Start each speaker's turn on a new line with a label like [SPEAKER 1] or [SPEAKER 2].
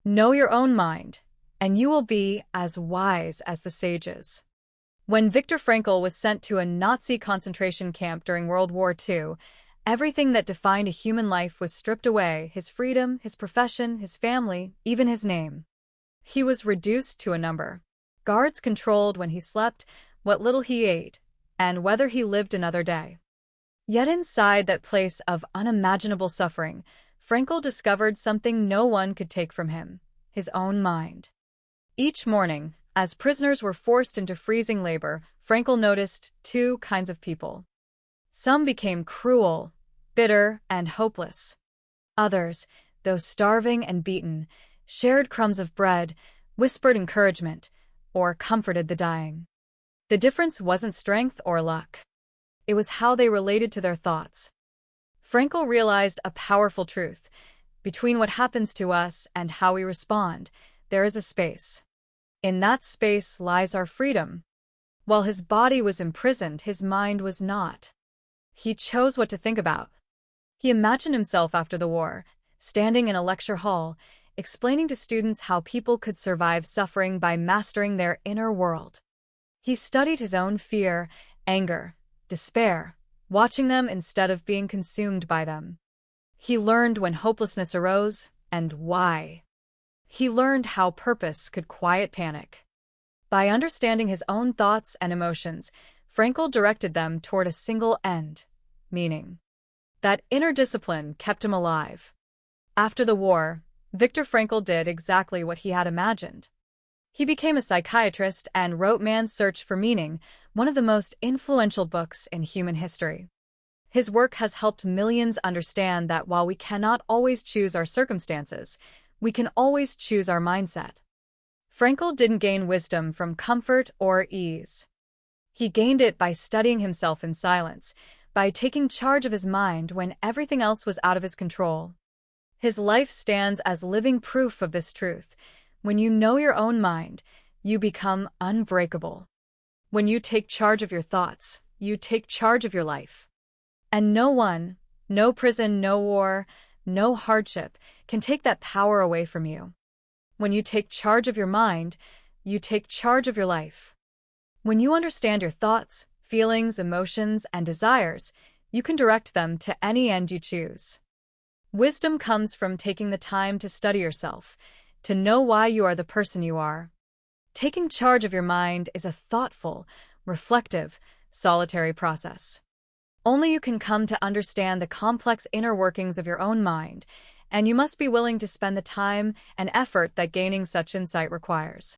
[SPEAKER 1] Know your own mind, and you will be as wise as the sages. When Viktor Frankl was sent to a Nazi concentration camp during World War II, everything that defined a human life was stripped away: his freedom, his profession, his family, even his name. He was reduced to a number. Guards controlled when he slept, what little he ate, and whether he lived another day. Yet inside that place of unimaginable suffering, Frankl discovered something no one could take from him: his own mind. Each morning, as prisoners were forced into freezing labor, Frankl noticed two kinds of people. Some became cruel, bitter, and hopeless. Others, though starving and beaten, shared crumbs of bread, whispered encouragement, or comforted the dying. The difference wasn't strength or luck. It was how they related to their thoughts. Frankl realized a powerful truth: between what happens to us and how we respond, there is a space. In that space lies our freedom. While his body was imprisoned, his mind was not. He chose what to think about. He imagined himself after the war, standing in a lecture hall, explaining to students how people could survive suffering by mastering their inner world. He studied his own fear, anger, despair, watching them instead of being consumed by them. He learned when hopelessness arose and why. He learned how purpose could quiet panic. By understanding his own thoughts and emotions, Frankl directed them toward a single end: meaning. That inner discipline kept him alive. After the war, Viktor Frankl did exactly what he had imagined. He became a psychiatrist and wrote Man's Search for Meaning, one of the most influential books in human history. His work has helped millions understand that while we cannot always choose our circumstances, we can always choose our mindset. Frankl didn't gain wisdom from comfort or ease. He gained it by studying himself in silence, by taking charge of his mind when everything else was out of his control. His life stands as living proof of this truth. When you know your own mind, you become unbreakable. When you take charge of your thoughts, you take charge of your life. And no one, no prison, no war, no hardship can take that power away from you. When you take charge of your mind, you take charge of your life. When you understand your thoughts, feelings, emotions, and desires, you can direct them to any end you choose. Wisdom comes from taking the time to study yourself, to know why you are the person you are. Taking charge of your mind is a thoughtful, reflective, solitary process. Only you can come to understand the complex inner workings of your own mind, and you must be willing to spend the time and effort that gaining such insight requires.